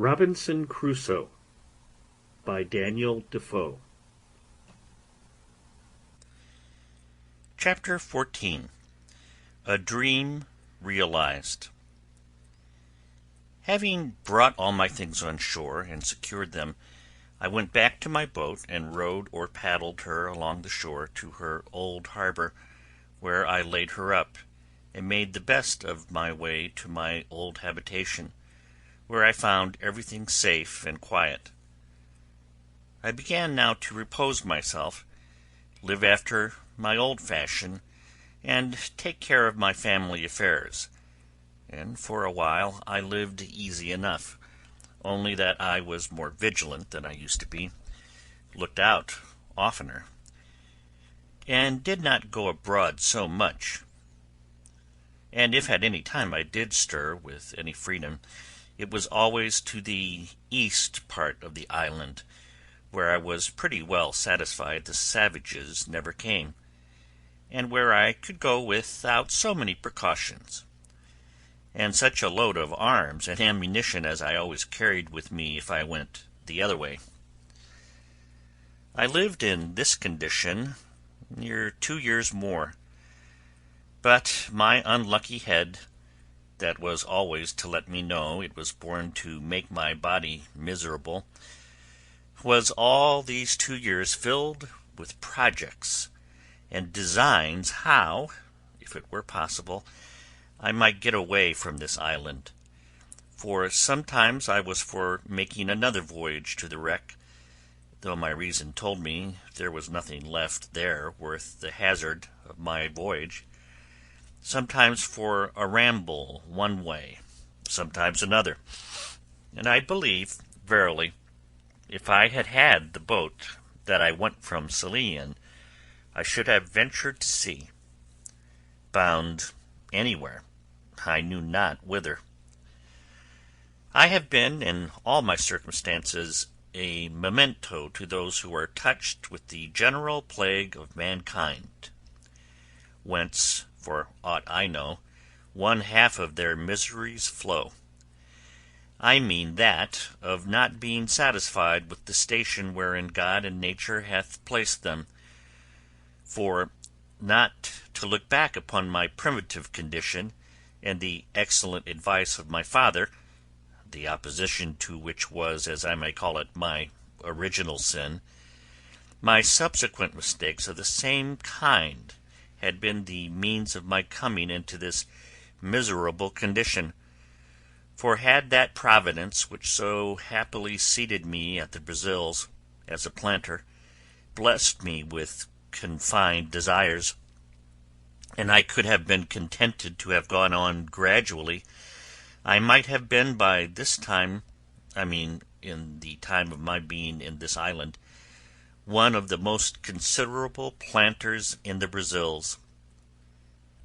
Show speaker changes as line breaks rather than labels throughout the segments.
Robinson Crusoe by Daniel Defoe.
Chapter 14. A Dream Realized. Having brought all my things on shore and secured them, I went back to my boat and rowed or paddled her along the shore to her old harbor, where I laid her up, and made the best of my way to my old habitation, where I found everything safe and quiet. I began now to repose myself, live after my old fashion, and take care of my family affairs, and for a while I lived easy enough, only that I was more vigilant than I used to be, looked out oftener, and did not go abroad so much. And if at any time I did stir with any freedom, it was always to the east part of the island, where I was pretty well satisfied the savages never came, and where I could go without so many precautions, and such a load of arms and ammunition as I always carried with me if I went the other way. I lived in this condition near 2 years more, but my unlucky head, that was always to let me know it was born to make my body miserable, was all these 2 years filled with projects and designs how, if it were possible, I might get away from this island, for sometimes I was for making another voyage to the wreck, though my reason told me there was nothing left there worth the hazard of my voyage, sometimes for a ramble one way, sometimes another, and I believe, verily, if I had had the boat that I went from Scilly in, I should have ventured to sea, bound anywhere, I knew not whither. I have been, in all my circumstances, a memento to those who are touched with the general plague of mankind, whence, for aught I know, one half of their miseries flow. I mean that of not being satisfied with the station wherein God and nature hath placed them, for not to look back upon my primitive condition, and the excellent advice of my father, the opposition to which was, as I may call it, my original sin, my subsequent mistakes of the same kind had been the means of my coming into this miserable condition. For had that Providence which so happily seated me at the Brazils, as a planter, blessed me with confined desires, and I could have been contented to have gone on gradually, I might have been by this time, I mean in the time of my being in this island, one of the most considerable planters in the Brazils.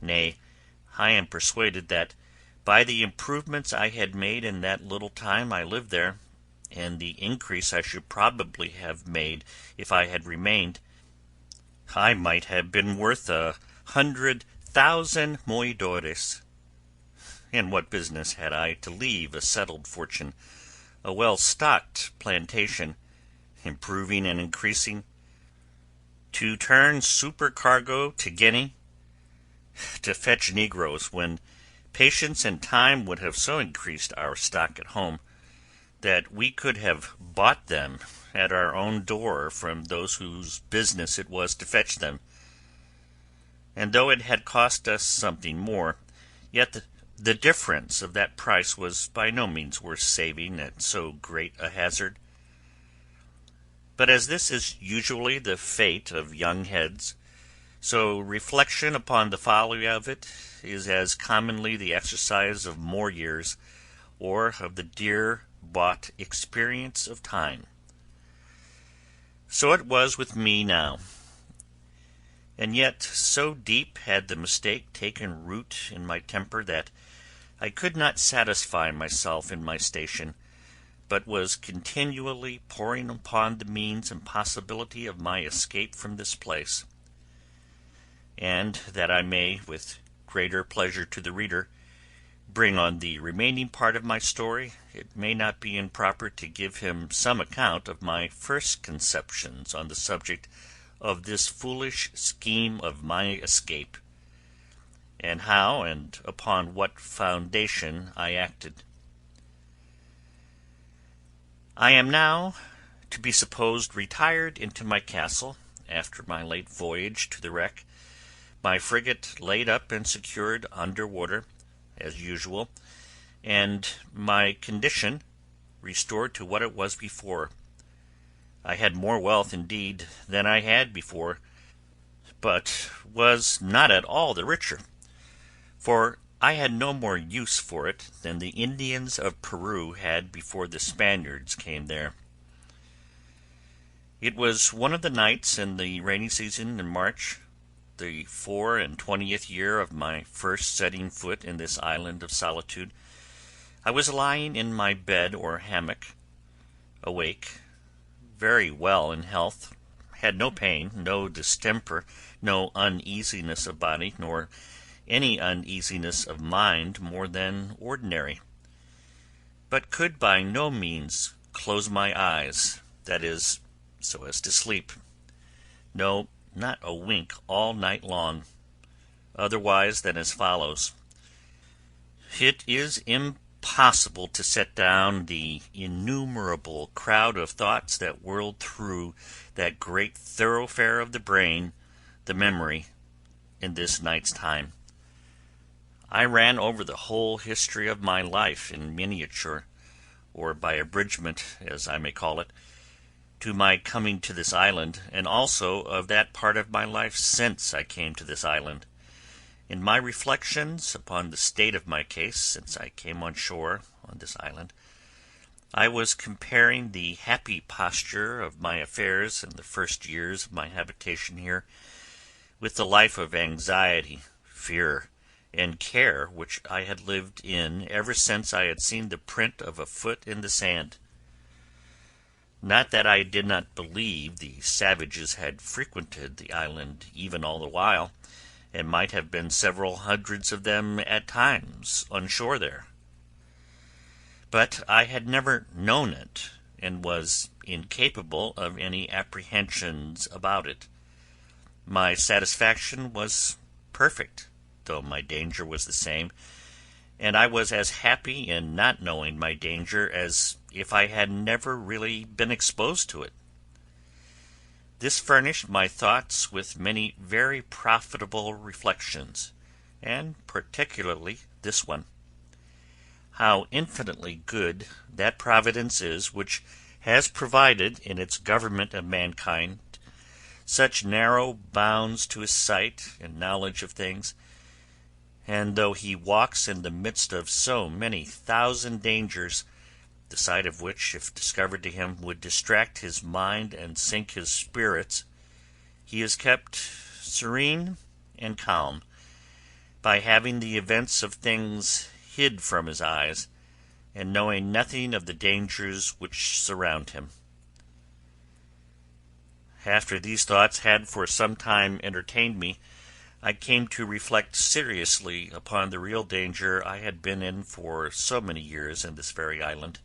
Nay, I am persuaded that, by the improvements I had made in that little time I lived there, and the increase I should probably have made if I had remained, I might have been worth 100,000 moidores. And what business had I to leave a settled fortune, a well-stocked plantation, improving and increasing, to turn supercargo to Guinea, to fetch negroes, when patience and time would have so increased our stock at home, that we could have bought them at our own door from those whose business it was to fetch them? And though it had cost us something more, yet the difference of that price was by no means worth saving at so great a hazard. But as this is usually the fate of young heads, so reflection upon the folly of it is as commonly the exercise of more years, or of the dear bought experience of time. So it was with me now. And yet so deep had the mistake taken root in my temper that I could not satisfy myself in my station, but was continually poring upon the means and possibility of my escape from this place. And that I may, with greater pleasure to the reader, bring on the remaining part of my story, it may not be improper to give him some account of my first conceptions on the subject of this foolish scheme of my escape, and how and upon what foundation I acted. I am now to be supposed retired into my castle, after my late voyage to the wreck, my frigate laid up and secured under water, as usual, and my condition restored to what it was before. I had more wealth, indeed, than I had before, but was not at all the richer, for I had no more use for it than the Indians of Peru had before the Spaniards came there. It was one of the nights in the rainy season in March, the 24th year of my first setting foot in this island of solitude. I was lying in my bed or hammock, awake, very well in health, had no pain, no distemper, no uneasiness of body, nor any uneasiness of mind more than ordinary, but could by no means close my eyes, that is, so as to sleep. No, not a wink all night long, otherwise than as follows. It is impossible to set down the innumerable crowd of thoughts that whirled through that great thoroughfare of the brain, the memory, in this night's time. I ran over the whole history of my life in miniature, or by abridgment, as I may call it, to my coming to this island, and also of that part of my life since I came to this island. In my reflections upon the state of my case since I came on shore on this island, I was comparing the happy posture of my affairs in the first years of my habitation here with the life of anxiety, fear, and care which I had lived in ever since I had seen the print of a foot in the sand. Not that I did not believe the savages had frequented the island even all the while, and might have been several hundreds of them at times on shore there. But I had never known it, and was incapable of any apprehensions about it. My satisfaction was perfect, though my danger was the same, and I was as happy in not knowing my danger as if I had never really been exposed to it. This furnished my thoughts with many very profitable reflections, and particularly this one: how infinitely good that Providence is which has provided in its government of mankind such narrow bounds to his sight and knowledge of things, and though he walks in the midst of so many thousand dangers, the sight of which, if discovered to him, would distract his mind and sink his spirits, he is kept serene and calm by having the events of things hid from his eyes, and knowing nothing of the dangers which surround him. After these thoughts had for some time entertained me, I came to reflect seriously upon the real danger I had been in for so many years in this very island,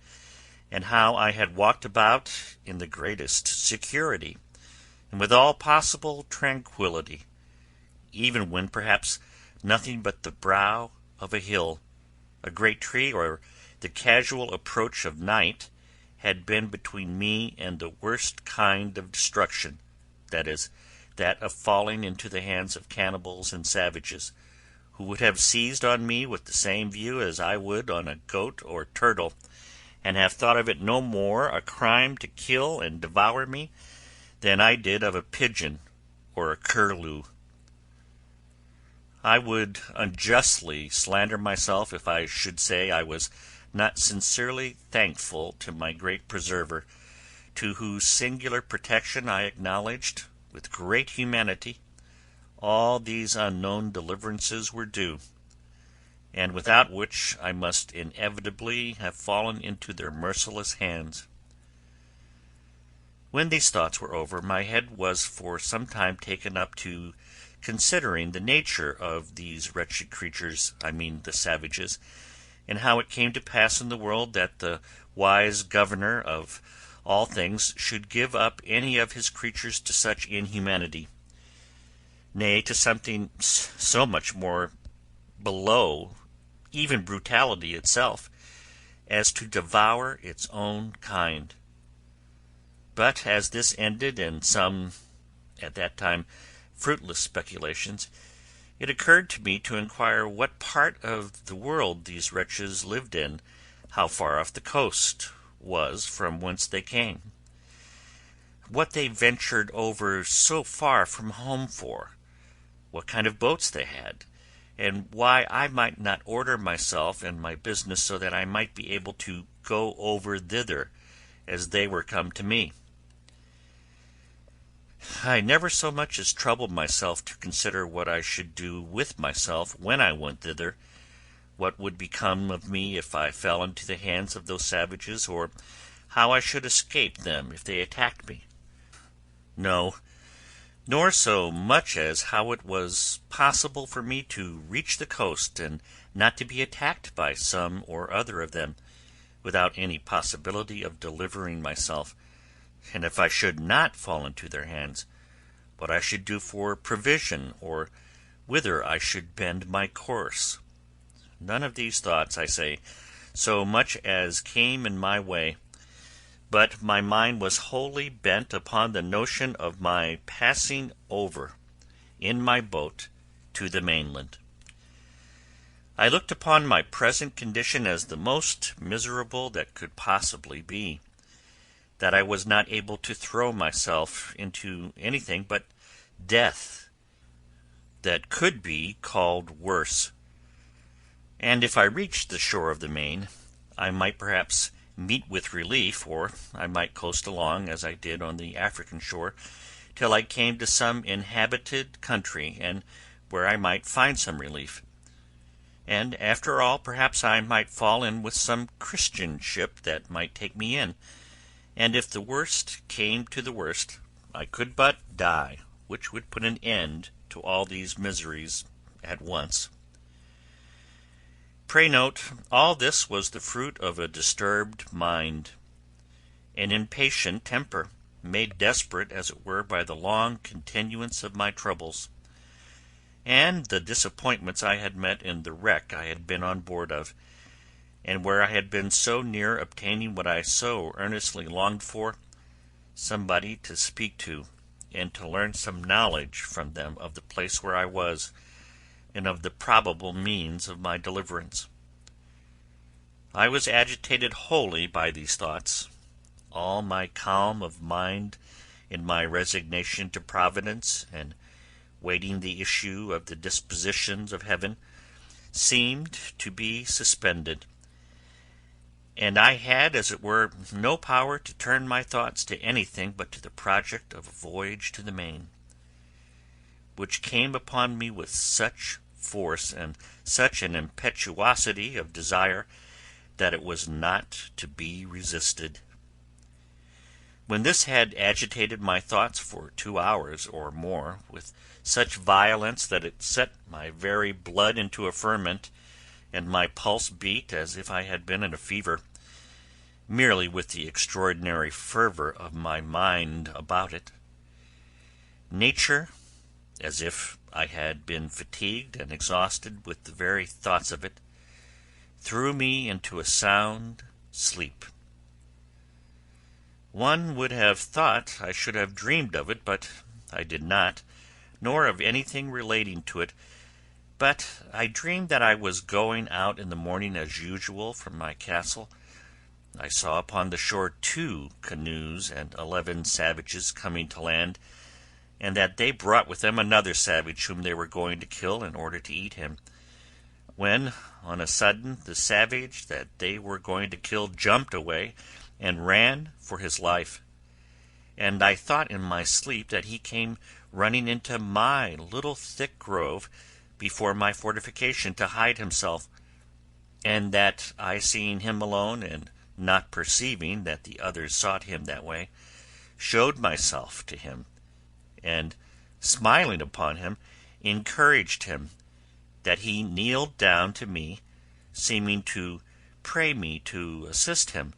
and how I had walked about in the greatest security, and with all possible tranquillity, even when perhaps nothing but the brow of a hill, a great tree, or the casual approach of night had been between me and the worst kind of destruction, that is, that of falling into the hands of cannibals and savages, who would have seized on me with the same view as I would on a goat or turtle, and have thought of it no more a crime to kill and devour me than I did of a pigeon or a curlew. I would unjustly slander myself if I should say I was not sincerely thankful to my great preserver, to whose singular protection I acknowledged, with great humanity, all these unknown deliverances were due, and without which I must inevitably have fallen into their merciless hands. When these thoughts were over, my head was for some time taken up to considering the nature of these wretched creatures, I mean the savages, and how it came to pass in the world that the wise governor of all things should give up any of his creatures to such inhumanity, nay, to something so much more below even brutality itself, as to devour its own kind. But as this ended in some, at that time, fruitless speculations, it occurred to me to inquire what part of the world these wretches lived in, how far off the coast was from whence they came, what they ventured over so far from home for, what kind of boats they had, and why I might not order myself and my business so that I might be able to go over thither as they were come to me. I never so much as troubled myself to consider what I should do with myself when I went thither, what would become of me if I fell into the hands of those savages, or how I should escape them if they attacked me. No, nor so much as how it was possible for me to reach the coast and not to be attacked by some or other of them, without any possibility of delivering myself, and if I should not fall into their hands, what I should do for provision, or whither I should bend my course. None of these thoughts, I say, so much as came in my way, but my mind was wholly bent upon the notion of my passing over in my boat to the mainland. I looked upon my present condition as the most miserable that could possibly be, that I was not able to throw myself into anything but death that could be called worse. And if I reached the shore of the main, I might perhaps meet with relief, or I might coast along, as I did on the African shore, till I came to some inhabited country, and where I might find some relief. And after all, perhaps I might fall in with some Christian ship that might take me in, and if the worst came to the worst, I could but die, which would put an end to all these miseries at once. Pray note, all this was the fruit of a disturbed mind, an impatient temper, made desperate, as it were, by the long continuance of my troubles, and the disappointments I had met in the wreck I had been on board of, and where I had been so near obtaining what I so earnestly longed for, somebody to speak to, and to learn some knowledge from them of the place where I was, and of the probable means of my deliverance. I was agitated wholly by these thoughts. All my calm of mind in my resignation to Providence, and waiting the issue of the dispositions of heaven, seemed to be suspended, and I had, as it were, no power to turn my thoughts to anything but to the project of a voyage to the main, which came upon me with such force and such an impetuosity of desire that it was not to be resisted. When this had agitated my thoughts for 2 hours or more with such violence that it set my very blood into a ferment, and my pulse beat as if I had been in a fever, merely with the extraordinary fervour of my mind about it, nature, as if I had been fatigued and exhausted with the very thoughts of it, threw me into a sound sleep. One would have thought I should have dreamed of it, but I did not, nor of anything relating to it, but I dreamed that I was going out in the morning as usual from my castle. I saw upon the shore 2 canoes and 11 savages coming to land, and that they brought with them another savage whom they were going to kill in order to eat him, when on a sudden the savage that they were going to kill jumped away and ran for his life, and I thought in my sleep that he came running into my little thick grove before my fortification to hide himself, and that I, seeing him alone and not perceiving that the others sought him that way, showed myself to him, and smiling upon him, encouraged him, that he kneeled down to me, seeming to pray me to assist him.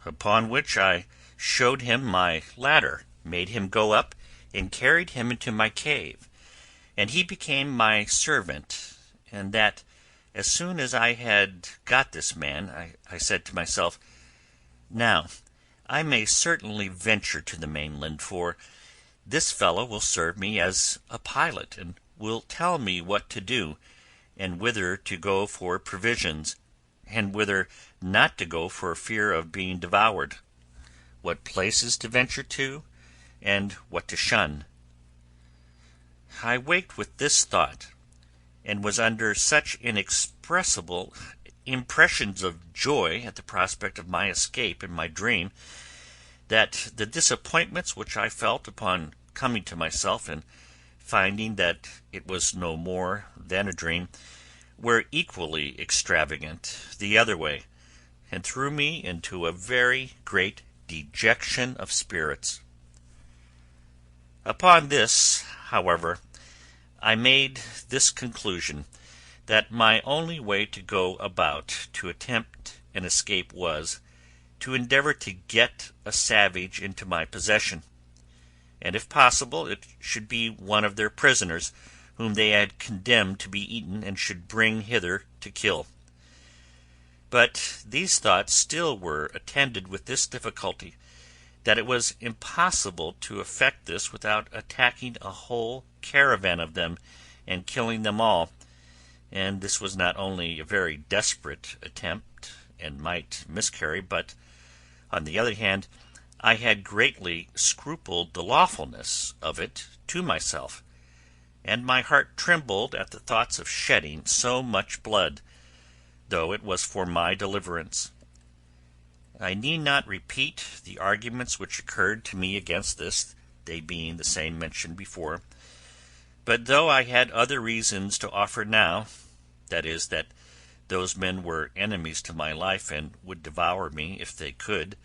Upon which I showed him my ladder, made him go up, and carried him into my cave, and he became my servant, and that as soon as I had got this man, I said to myself, "Now I may certainly venture to the mainland, for this fellow will serve me as a pilot, and will tell me what to do, and whither to go for provisions, and whither not to go for fear of being devoured, what places to venture to, and what to shun." I waked with this thought, and was under such inexpressible impressions of joy at the prospect of my escape in my dream, that the disappointments which I felt upon coming to myself and finding that it was no more than a dream were equally extravagant the other way, and threw me into a very great dejection of spirits. Upon this, however, I made this conclusion, that my only way to go about to attempt an escape was, to endeavour to get a savage into my possession, and if possible it should be one of their prisoners, whom they had condemned to be eaten, and should bring hither to kill. But these thoughts still were attended with this difficulty, that it was impossible to effect this without attacking a whole caravan of them, and killing them all, and this was not only a very desperate attempt, and might miscarry, but, on the other hand, I had greatly scrupled the lawfulness of it to myself, and my heart trembled at the thoughts of shedding so much blood, though it was for my deliverance. I need not repeat the arguments which occurred to me against this, they being the same mentioned before. But though I had other reasons to offer now, that is, that those men were enemies to my life, and would devour me if they could,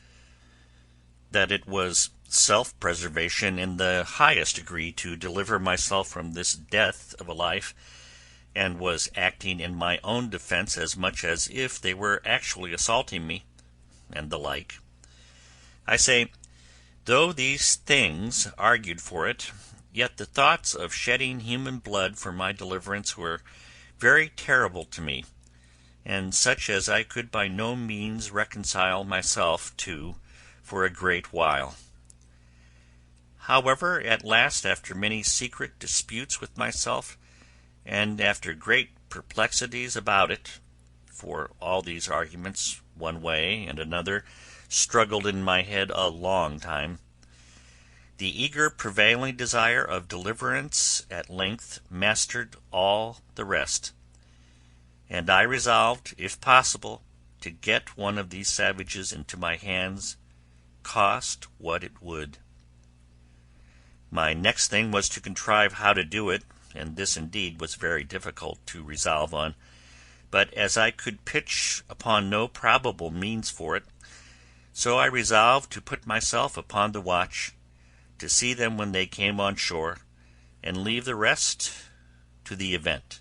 that it was self-preservation in the highest degree to deliver myself from this death of a life, and was acting in my own defence as much as if they were actually assaulting me, and the like. I say, though these things argued for it, yet the thoughts of shedding human blood for my deliverance were very terrible to me, and such as I could by no means reconcile myself to for a great while. However, at last, after many secret disputes with myself, and after great perplexities about it, for all these arguments, one way and another, struggled in my head a long time, the eager prevailing desire of deliverance at length mastered all the rest, and I resolved, if possible, to get one of these savages into my hands, cost what it would. My next thing was to contrive how to do it, and this indeed was very difficult to resolve on, but as I could pitch upon no probable means for it, so I resolved to put myself upon the watch, to see them when they came on shore, and leave the rest to the event,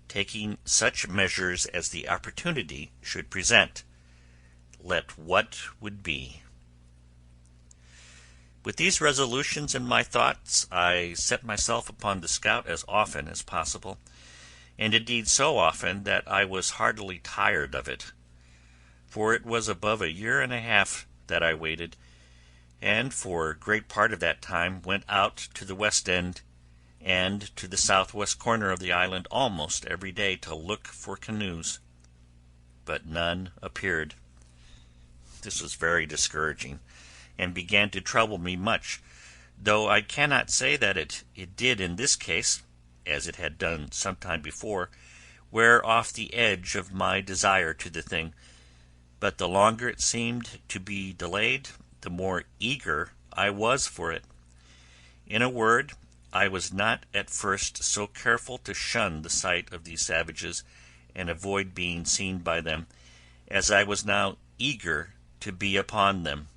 taking such measures as the opportunity should present, let what would be. With these resolutions in my thoughts, I set myself upon the scout as often as possible, and indeed so often that I was heartily tired of it, for it was above a year and a half that I waited, and for great part of that time went out to the west end and to the southwest corner of the island almost every day to look for canoes, but none appeared. This was very discouraging, and began to trouble me much, though I cannot say that it did in this case, as it had done some time before, wear off the edge of my desire to the thing, but the longer it seemed to be delayed, the more eager I was for it. In a word, I was not at first so careful to shun the sight of these savages and avoid being seen by them, as I was now eager to be upon them.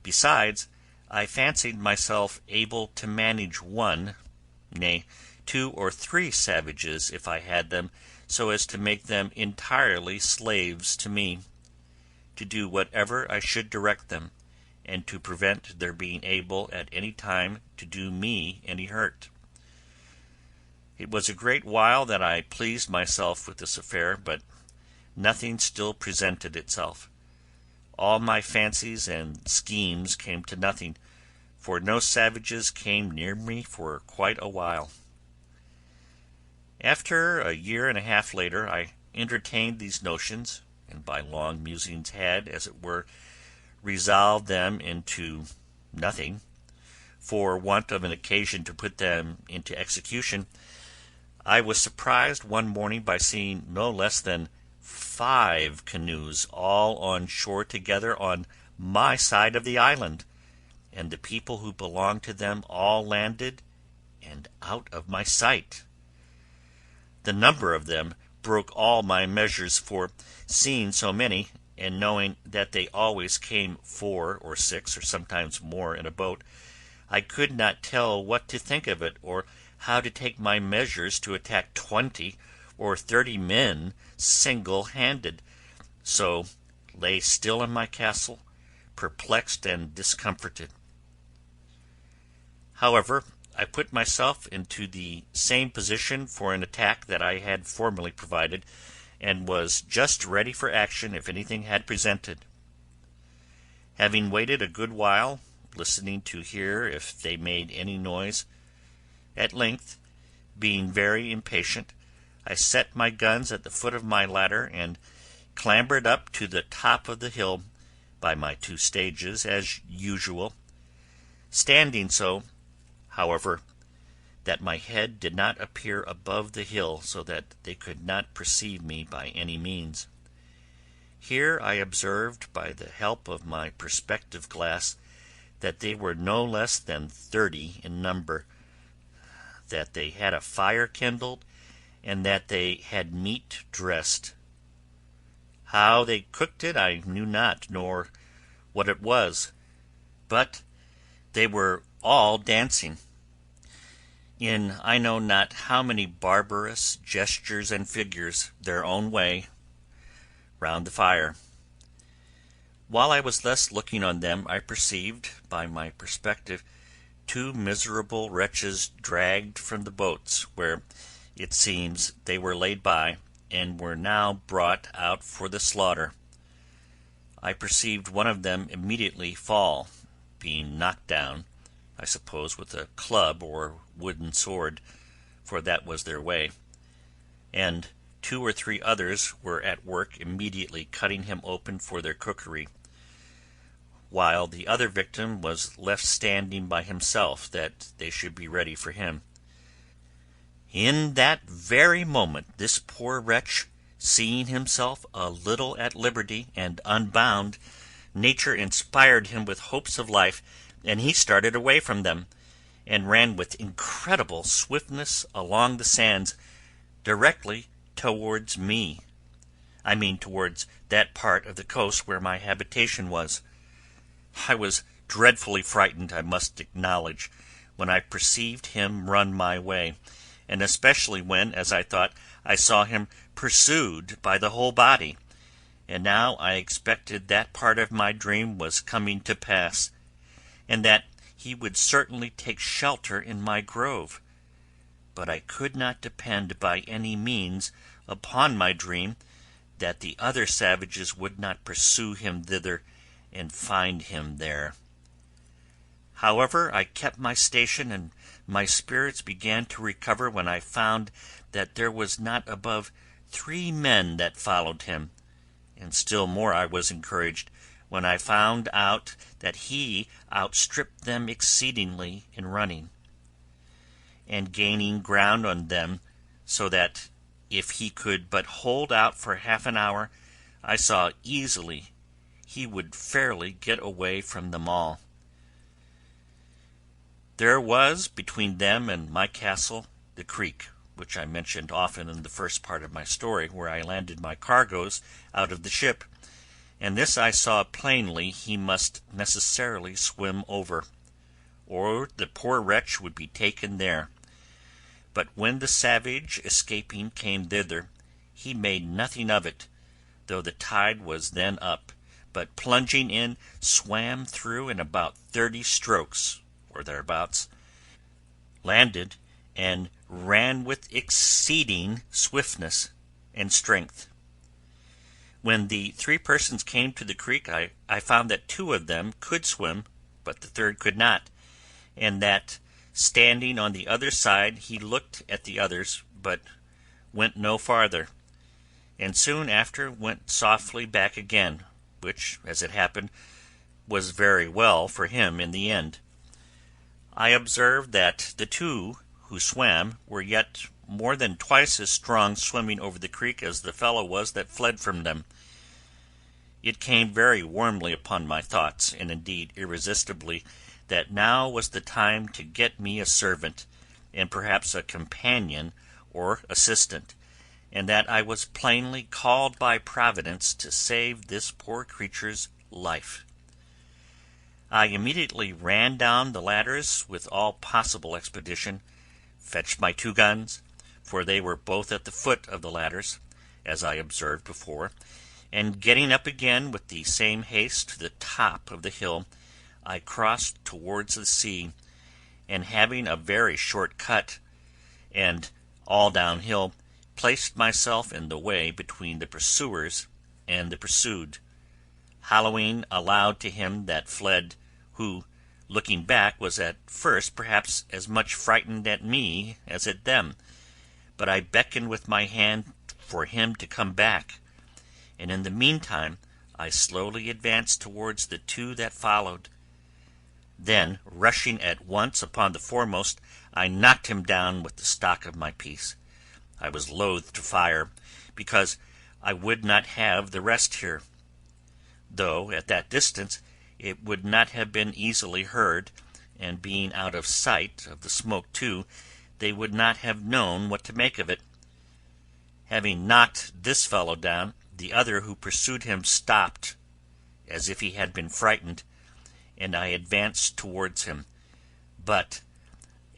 Besides, I fancied myself able to manage one, nay, 2 or 3 savages if I had them, so as to make them entirely slaves to me, to do whatever I should direct them, and to prevent their being able at any time to do me any hurt. It was a great while that I pleased myself with this affair, but nothing still presented itself. All my fancies and schemes came to nothing, for no savages came near me for quite a while. After a year and a half later, I entertained these notions, and by long musings had, as it were, resolved them into nothing, for want of an occasion to put them into execution. I was surprised one morning by seeing no less than 5 canoes all on shore together on my side of the island, and the people who belonged to them all landed and out of my sight. The number of them broke all my measures, for seeing so many, and knowing that they always came 4 or 6 or sometimes more in a boat, I could not tell what to think of it, or how to take my measures to attack 20 or 30 men single-handed, so lay still in my castle, perplexed and discomforted. However, I put myself into the same position for an attack that I had formerly provided, and was just ready for action if anything had presented. Having waited a good while, listening to hear if they made any noise, at length, being very impatient, I set my guns at the foot of my ladder, and clambered up to the top of the hill by my 2 stages as usual, standing so, however, that my head did not appear above the hill, so that they could not perceive me by any means. Here I observed by the help of my perspective glass that they were no less than 30 in number, that they had a fire kindled, and that they had meat dressed. How they cooked it I knew not, nor what it was, but they were all dancing, in I know not how many barbarous gestures and figures, their own way, round the fire. While I was thus looking on them, I perceived, by my perspective, 2 miserable wretches dragged from the boats, where, it seems, they were laid by, and were now brought out for the slaughter. I perceived one of them immediately fall, being knocked down, I suppose with a club or wooden sword, for that was their way, and 2 or 3 others were at work immediately cutting him open for their cookery, while the other victim was left standing by himself, that they should be ready for him. In that very moment this poor wretch, seeing himself a little at liberty and unbound, nature inspired him with hopes of life, and he started away from them, and ran with incredible swiftness along the sands, directly towards me. I mean towards that part of the coast where my habitation was. I was dreadfully frightened, I must acknowledge, when I perceived him run my way, and especially when, as I thought, I saw him pursued by the whole body, and now I expected that part of my dream was coming to pass, and that he would certainly take shelter in my grove. But I could not depend by any means upon my dream that the other savages would not pursue him thither and find him there. However, I kept my station, and my spirits began to recover when I found that there was not above 3 men that followed him, and still more I was encouraged when I found out that he outstripped them exceedingly in running, and gaining ground on them, so that if he could but hold out for half an hour, I saw easily he would fairly get away from them all. There was between them and my castle the creek, which I mentioned often in the first part of my story, where I landed my cargoes out of the ship, and this I saw plainly he must necessarily swim over, or the poor wretch would be taken there. But when the savage escaping came thither, he made nothing of it, though the tide was then up, but plunging in, swam through in about 30 strokes, or thereabouts, landed, and ran with exceeding swiftness and strength. When the 3 persons came to the creek, I found that 2 of them could swim, but the third could not, and that, standing on the other side, he looked at the others, but went no farther, and soon after went softly back again, which, as it happened, was very well for him in the end. I observed that the 2 who swam were yet more than twice as strong swimming over the creek as the fellow was that fled from them. It came very warmly upon my thoughts, and indeed irresistibly, that now was the time to get me a servant, and perhaps a companion or assistant, and that I was plainly called by Providence to save this poor creature's life. I immediately ran down the ladders with all possible expedition, fetched my 2 guns, for they were both at the foot of the ladders, as I observed before, and getting up again with the same haste to the top of the hill, I crossed towards the sea, and having a very short cut, and all downhill, placed myself in the way between the pursuers and the pursued, hallooing aloud to him that fled, who, looking back, was at first perhaps as much frightened at me as at them, but I beckoned with my hand for him to come back, and in the meantime I slowly advanced towards the 2 that followed. Then, rushing at once upon the foremost, I knocked him down with the stock of my piece. I was loath to fire, because I would not have the rest hear, though at that distance it would not have been easily heard, and being out of sight of the smoke too, they would not have known what to make of it. Having knocked this fellow down, the other who pursued him stopped, as if he had been frightened, and I advanced towards him, but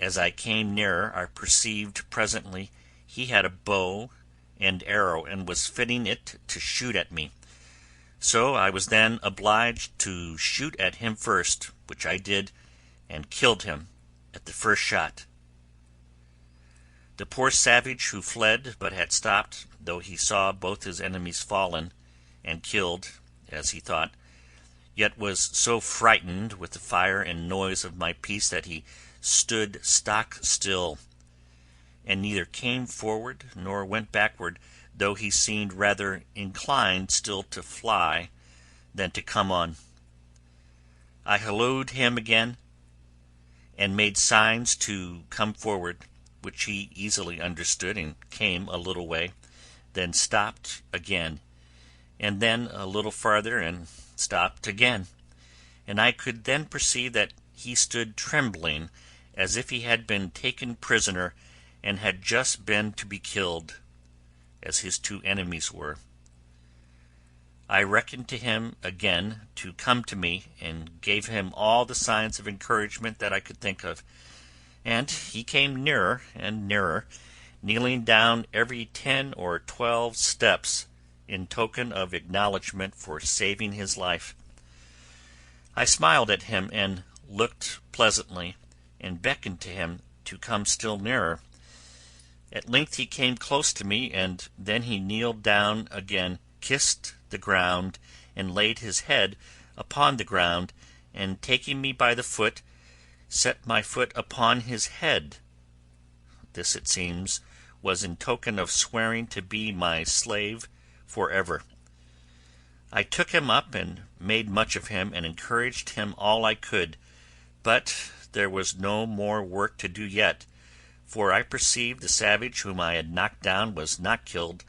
as I came nearer I perceived presently he had a bow and arrow, and was fitting it to shoot at me. So I was then obliged to shoot at him first, which I did, and killed him at the first shot. The poor savage who fled but had stopped, though he saw both his enemies fallen and killed, as he thought, yet was so frightened with the fire and noise of my piece that he stood stock still, and neither came forward nor went backward, though he seemed rather inclined still to fly than to come on. I hallooed him again, and made signs to come forward, which he easily understood, and came a little way, then stopped again, and then a little farther, and stopped again, and I could then perceive that he stood trembling as if he had been taken prisoner and had just been to be killed, as his 2 enemies were. I beckoned to him again to come to me, and gave him all the signs of encouragement that I could think of, and he came nearer and nearer, kneeling down every 10 or 12 steps, in token of acknowledgment for saving his life. I smiled at him and looked pleasantly, and beckoned to him to come still nearer. At length he came close to me, and then he kneeled down again, kissed the ground, and laid his head upon the ground, and taking me by the foot, set my foot upon his head. This, it seems, was in token of swearing to be my slave for ever. I took him up and made much of him, and encouraged him all I could, but there was no more work to do yet, for I perceived the savage whom I had knocked down was not killed,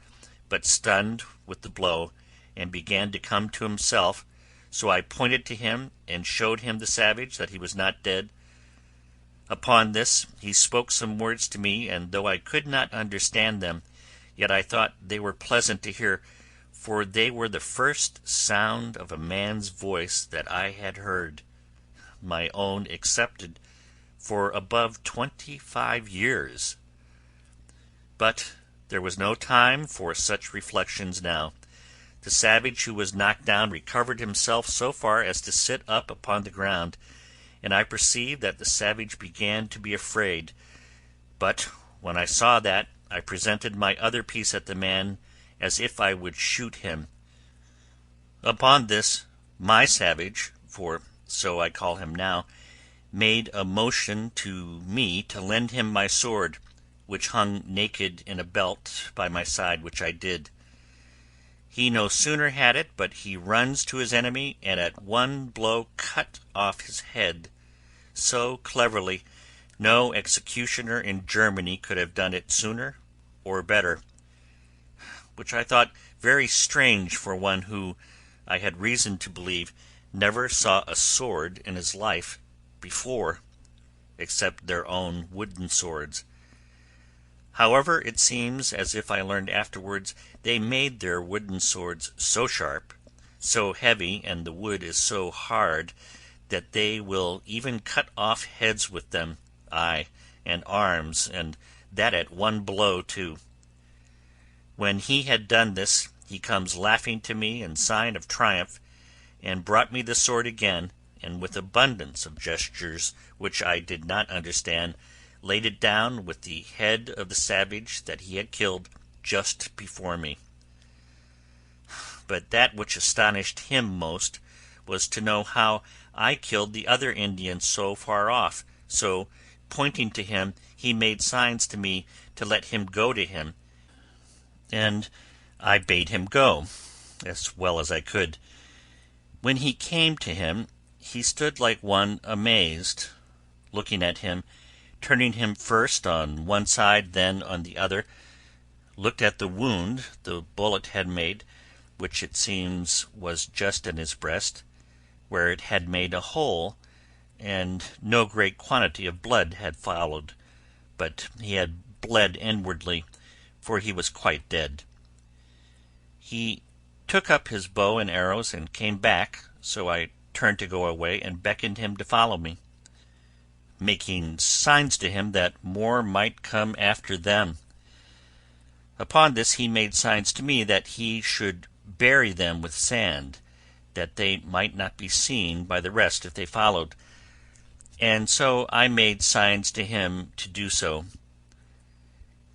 but stunned with the blow, and began to come to himself, so I pointed to him and showed him the savage that he was not dead. Upon this he spoke some words to me, and though I could not understand them, yet I thought they were pleasant to hear, for they were the first sound of a man's voice that I had heard, my own excepted, for above 25 years. But There was no time for such reflections now. The savage who was knocked down recovered himself so far as to sit up upon the ground, and I perceived that the savage began to be afraid. But when I saw that, I presented my other piece at the man as if I would shoot him. Upon this, my savage, for so I call him now, made a motion to me to lend him my sword, which hung naked in a belt by my side, which I did. He no sooner had it but he runs to his enemy, and at one blow cut off his head so cleverly no executioner in Germany could have done it sooner or better, which I thought very strange for one who, I had reason to believe, never saw a sword in his life before, except their own wooden swords. However, it seems, as if I learned afterwards, they made their wooden swords so sharp, so heavy, and the wood is so hard, that they will even cut off heads with them, ay, and arms, and that at one blow too. When he had done this, he comes laughing to me in sign of triumph, and brought me the sword again, and with abundance of gestures which I did not understand, laid it down with the head of the savage that he had killed just before me. But that which astonished him most was to know how I killed the other Indian so far off, so, pointing to him, he made signs to me to let him go to him, and I bade him go, as well as I could. When he came to him, he stood like one amazed, looking at him, turning him first on one side, then on the other, looked at the wound the bullet had made, which it seems was just in his breast, where it had made a hole, and no great quantity of blood had followed, but he had bled inwardly, for he was quite dead. He took up his bow and arrows and came back, so I turned to go away and beckoned him to follow me, making signs to him that more might come after them. Upon this he made signs to me that he should bury them with sand, that they might not be seen by the rest if they followed, and so I made signs to him to do so.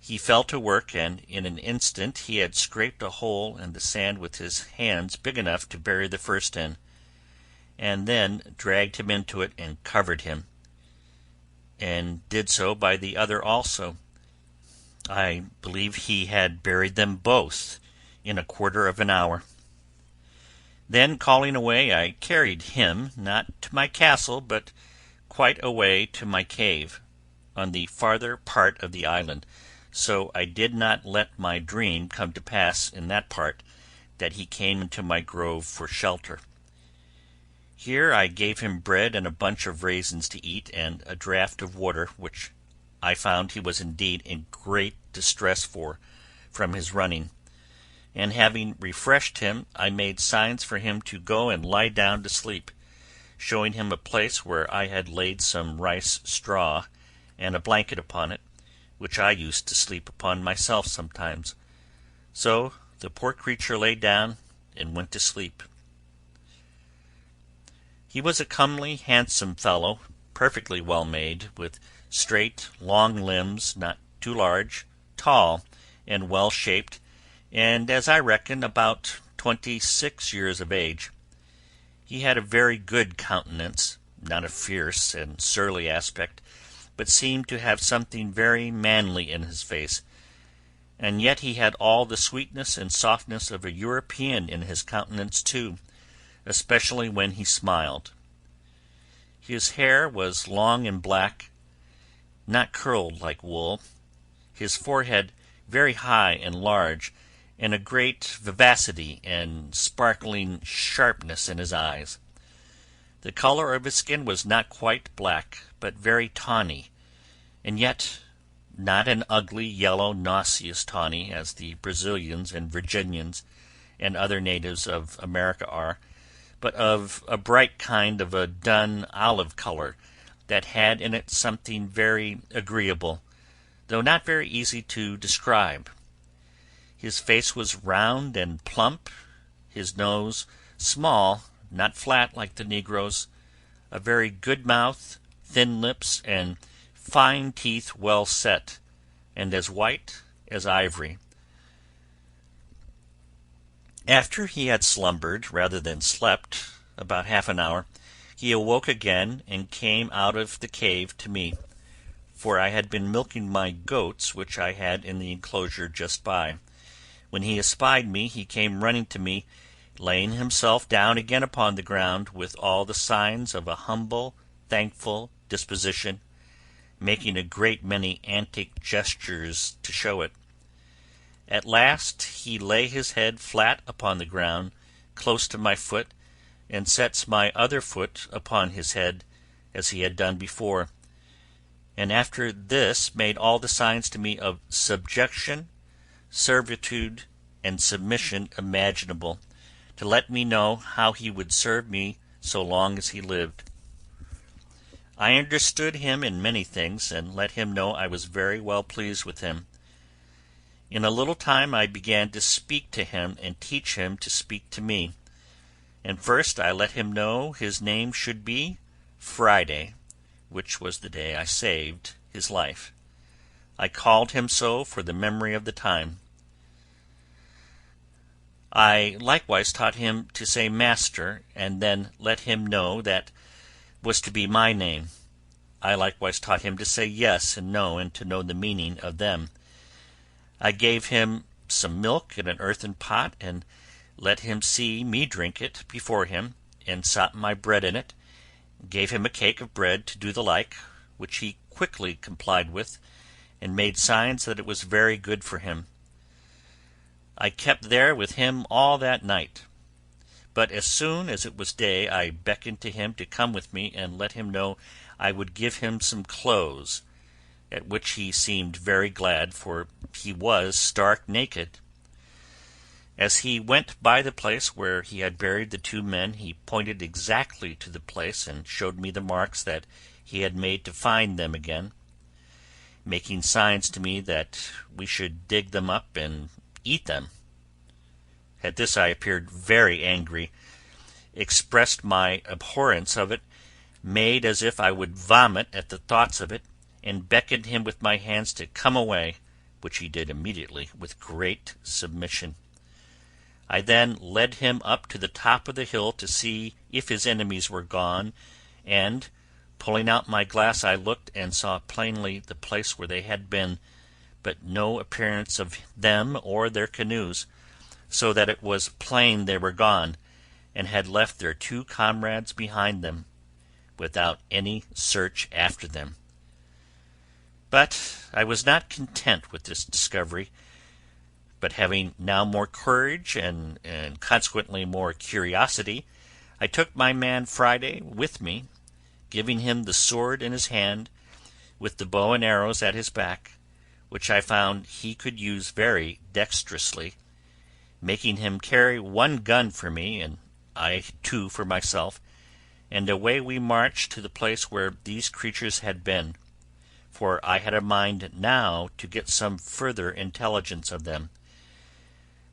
He fell to work, and in an instant he had scraped a hole in the sand with his hands big enough to bury the first in, and then dragged him into it and covered him, and did so by the other also. I believe he had buried them both in a quarter of an hour. Then, calling away, I carried him, not to my castle, but quite away to my cave, on the farther part of the island, so I did not let my dream come to pass in that part, that he came into my grove for shelter. Here I gave him bread and a bunch of raisins to eat, and a draught of water, which I found he was indeed in great distress for, from his running, and having refreshed him, I made signs for him to go and lie down to sleep, showing him a place where I had laid some rice straw and a blanket upon it, which I used to sleep upon myself sometimes. So the poor creature lay down and went to sleep. He was a comely, handsome fellow, perfectly well made, with straight, long limbs, not too large, tall, and well shaped, and, as I reckon, about 26 years of age. He had a very good countenance, not a fierce and surly aspect, but seemed to have something very manly in his face, and yet he had all the sweetness and softness of a European in his countenance too, especially when he smiled. His hair was long and black, not curled like wool, his forehead very high and large, and a great vivacity and sparkling sharpness in his eyes. The color of his skin was not quite black, but very tawny, and yet not an ugly yellow nauseous tawny, as the Brazilians and Virginians and other natives of America are, but of a bright kind of a dun olive color, that had in it something very agreeable, though not very easy to describe. His face was round and plump, his nose small, not flat like the negroes, a very good mouth, thin lips, and fine teeth well set, and as white as ivory. After he had slumbered rather than slept about half an hour, he awoke again and came out of the cave to me, for I had been milking my goats which I had in the enclosure just by. When he espied me, he came running to me, laying himself down again upon the ground, with all the signs of a humble, thankful disposition, making a great many antic gestures to show it. At last he lay his head flat upon the ground, close to my foot, and sets my other foot upon his head, as he had done before, and after this made all the signs to me of subjection, servitude, and submission imaginable, to let me know how he would serve me so long as he lived. I understood him in many things, and let him know I was very well pleased with him. In a little time I began to speak to him and teach him to speak to me, and first I let him know his name should be Friday, which was the day I saved his life. I called him so for the memory of the time. I likewise taught him to say Master, and then let him know that was to be my name. I likewise taught him to say Yes and No, and to know the meaning of them. I gave him some milk in an earthen pot, and let him see me drink it before him, and sop my bread in it, gave him a cake of bread to do the like, which he quickly complied with, and made signs that it was very good for him. I kept there with him all that night, but as soon as it was day I beckoned to him to come with me, and let him know I would give him some clothes, at which he seemed very glad, for he was stark naked. As he went by the place where he had buried the two men, he pointed exactly to the place, and showed me the marks that he had made to find them again, making signs to me that we should dig them up and eat them. At this I appeared very angry, expressed my abhorrence of it, made as if I would vomit at the thoughts of it, and beckoned him with my hands to come away, which he did immediately with great submission. I then led him up to the top of the hill to see if his enemies were gone, and, pulling out my glass, I looked and saw plainly the place where they had been, but no appearance of them or their canoes, so that it was plain they were gone, and had left their two comrades behind them, without any search after them. But I was not content with this discovery, but having now more courage and consequently more curiosity, I took my man Friday with me, giving him the sword in his hand, with the bow and arrows at his back, which I found he could use very dexterously, making him carry one gun for me, and I two for myself, and away we marched to the place where these creatures had been, for I had a mind now to get some further intelligence of them.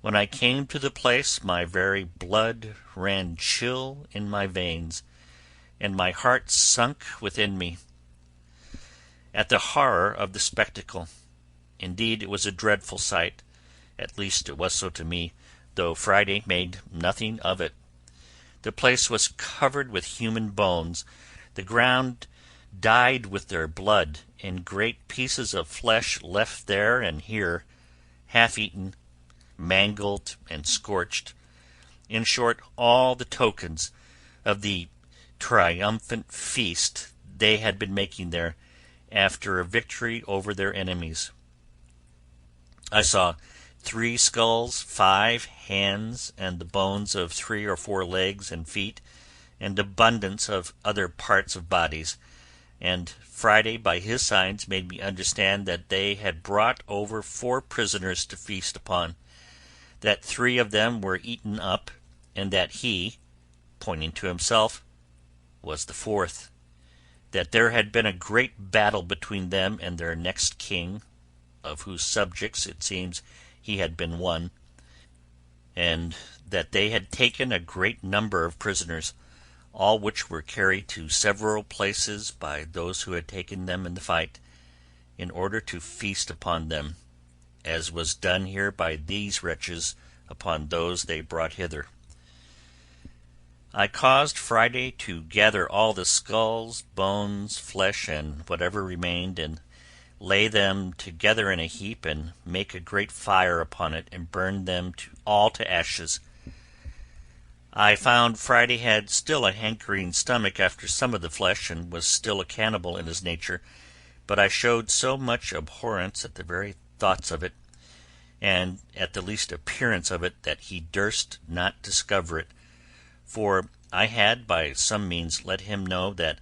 When I came to the place, my very blood ran chill in my veins, and my heart sunk within me, at the horror of the spectacle. Indeed, it was a dreadful sight, at least it was so to me, though Friday made nothing of it. The place was covered with human bones, the ground dyed with their blood, and great pieces of flesh left there and here, half-eaten, mangled, and scorched. In short, all the tokens of the triumphant feast they had been making there, after a victory over their enemies. I saw 3 skulls, 5 hands, and the bones of 3 or 4 legs and feet, and abundance of other parts of bodies, and Friday by his signs made me understand that they had brought over 4 prisoners to feast upon, that 3 of them were eaten up, and that he, pointing to himself, was the 4th, that there had been a great battle between them and their next king, of whose subjects, it seems, he had been won, and that they had taken a great number of prisoners, all which were carried to several places by those who had taken them in the fight, in order to feast upon them, as was done here by these wretches upon those they brought hither. I caused Friday to gather all the skulls, bones, flesh, and whatever remained, and lay them together in a heap, and make a great fire upon it, and burn them all to ashes. I found Friday had still a hankering stomach after some of the flesh, and was still a cannibal in his nature, but I showed so much abhorrence at the very thoughts of it, and at the least appearance of it, that he durst not discover it, for I had by some means let him know that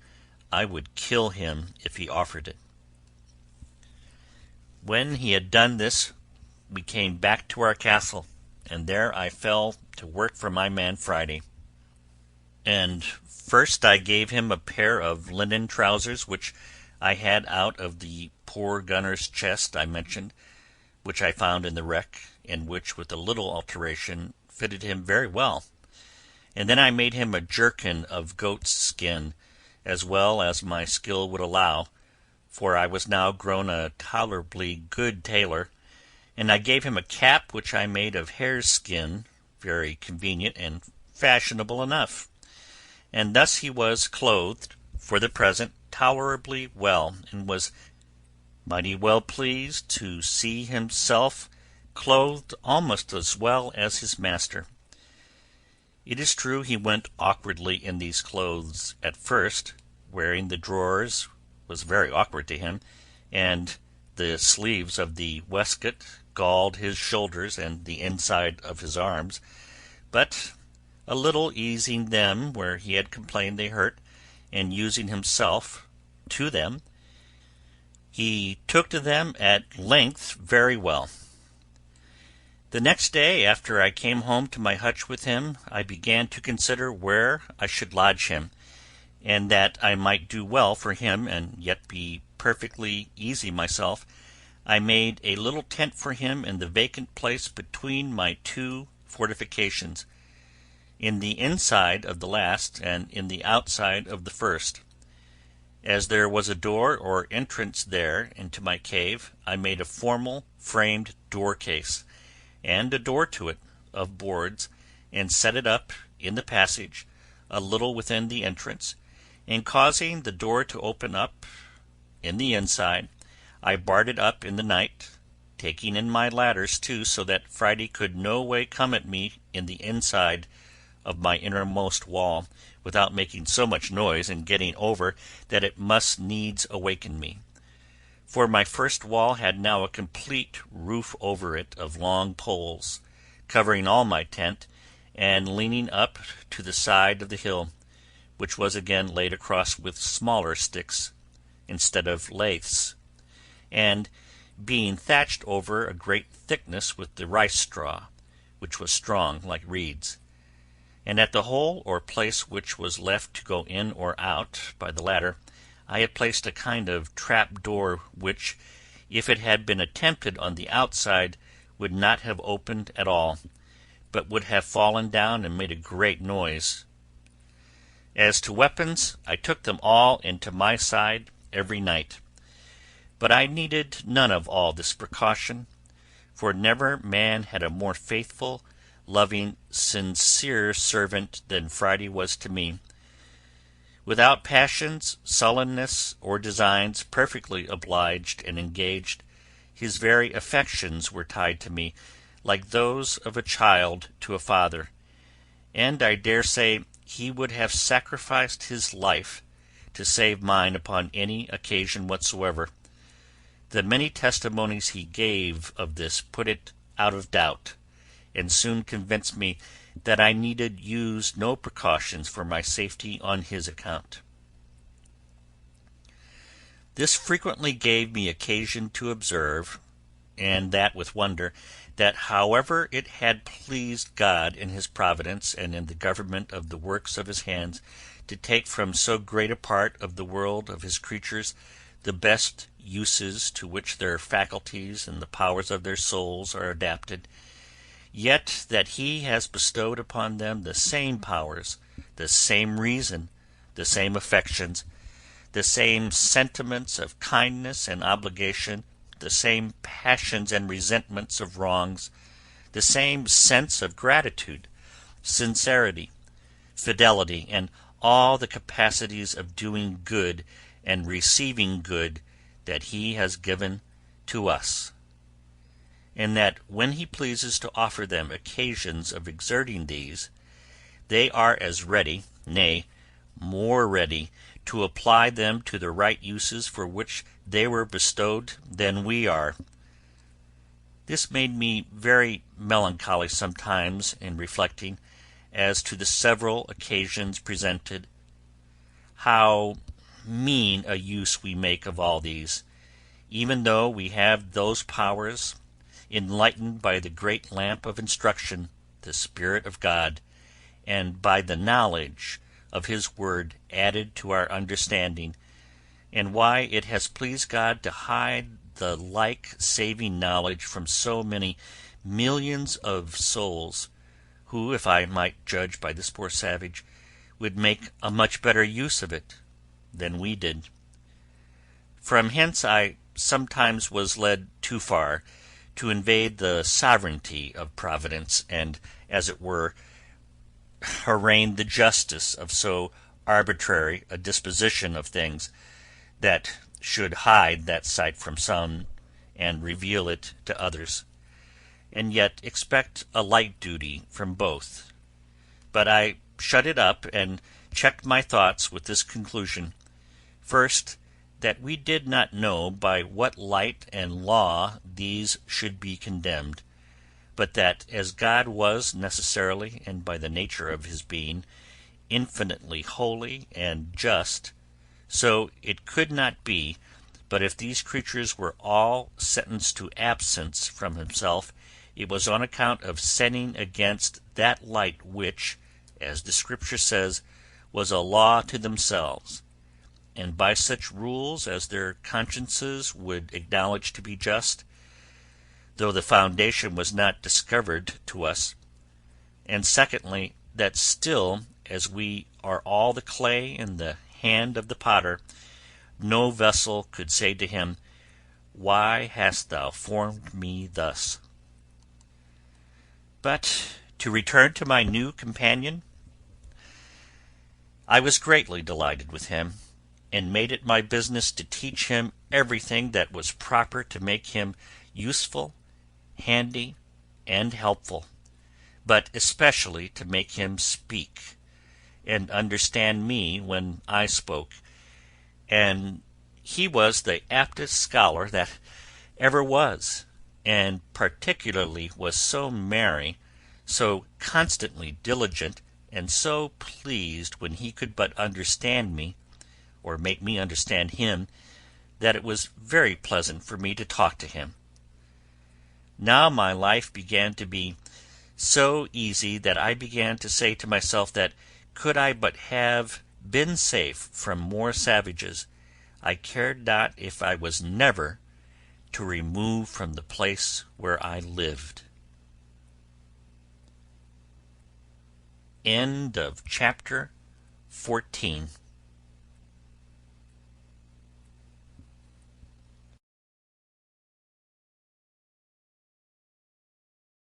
I would kill him if he offered it. When he had done this, we came back to our castle, and there I fell to work for my man Friday. And first I gave him a pair of linen trousers, which I had out of the poor gunner's chest I mentioned, which I found in the wreck, and which with a little alteration fitted him very well. And then I made him a jerkin of goat's skin, as well as my skill would allow, for I was now grown a tolerably good tailor, and I gave him a cap which I made of hare's skin, very convenient and fashionable enough. And thus he was clothed, for the present, tolerably well, and was mighty well pleased to see himself clothed almost as well as his master. It is true he went awkwardly in these clothes at first, wearing the drawers was very awkward to him, and the sleeves of the waistcoat galled his shoulders and the inside of his arms, but a little easing them where he had complained they hurt, and using himself to them, he took to them at length very well. The next day after I came home to my hutch with him, I began to consider where I should lodge him, and that I might do well for him and yet be perfectly easy myself, I made a little tent for him in the vacant place between my two fortifications, in the inside of the last and in the outside of the first. As there was a door or entrance there into my cave, I made a formal framed door case, and a door to it, of boards, and set it up in the passage, a little within the entrance, and causing the door to open up in the inside, I barred it up in the night, taking in my ladders too, so that Friday could no way come at me in the inside of my innermost wall, without making so much noise and getting over that it must needs awaken me. For my first wall had now a complete roof over it of long poles, covering all my tent, and leaning up to the side of the hill, which was again laid across with smaller sticks instead of laths, and being thatched over a great thickness with the rice straw, which was strong like reeds. And at the hole or place which was left to go in or out by the ladder, I had placed a kind of trap door which, if it had been attempted on the outside, would not have opened at all, but would have fallen down and made a great noise. As to weapons, I took them all into my side every night. But I needed none of all this precaution, for never man had a more faithful, loving, sincere servant than Friday was to me. Without passions, sullenness, or designs, perfectly obliged and engaged, his very affections were tied to me, like those of a child to a father, and I dare say he would have sacrificed his life to save mine upon any occasion whatsoever. The many testimonies he gave of this put it out of doubt, and soon convinced me that I needed use no precautions for my safety on his account. This frequently gave me occasion to observe, and that with wonder, that however it had pleased God in his providence and in the government of the works of his hands to take from so great a part of the world of his creatures the best uses to which their faculties and the powers of their souls are adapted, yet that he has bestowed upon them the same powers, the same reason, the same affections, the same sentiments of kindness and obligation, the same passions and resentments of wrongs, the same sense of gratitude, sincerity, fidelity, and all the capacities of doing good and receiving good that he has given to us, and that when he pleases to offer them occasions of exerting these, they are as ready, nay, more ready, to apply them to the right uses for which they were bestowed than we are. This made me very melancholy sometimes in reflecting as to the several occasions presented, how mean a use we make of all these, even though we have those powers, enlightened by the great lamp of instruction, the Spirit of God, and by the knowledge of his word added to our understanding, and why it has pleased God to hide the like saving knowledge from so many millions of souls, who, if I might judge by this poor savage, would make a much better use of it than we did. From hence I sometimes was led too far to invade the sovereignty of Providence, and, as it were, arraign the justice of so arbitrary a disposition of things, that should hide that sight from some, and reveal it to others, and yet expect a like duty from both. But I shut it up, and checked my thoughts with this conclusion: first, that we did not know by what light and law these should be condemned, but that as God was necessarily, and by the nature of his being, infinitely holy and just, so it could not be but if these creatures were all sentenced to absence from himself, it was on account of sinning against that light which, as the Scripture says, was a law to themselves, and by such rules as their consciences would acknowledge to be just, though the foundation was not discovered to us; and secondly, that still, as we are all the clay in the hand of the potter, no vessel could say to him, "Why hast thou formed me thus?" But to return to my new companion, I was greatly delighted with him, and made it my business to teach him everything that was proper to make him useful, handy, and helpful, but especially to make him speak, and understand me when I spoke; and he was the aptest scholar that ever was, and particularly was so merry, so constantly diligent, and so pleased when he could but understand me, or make me understand him, that it was very pleasant for me to talk to him. Now my life began to be so easy that I began to say to myself that could I but have been safe from more savages, I cared not if I was never to remove from the place where I lived. End of chapter 14.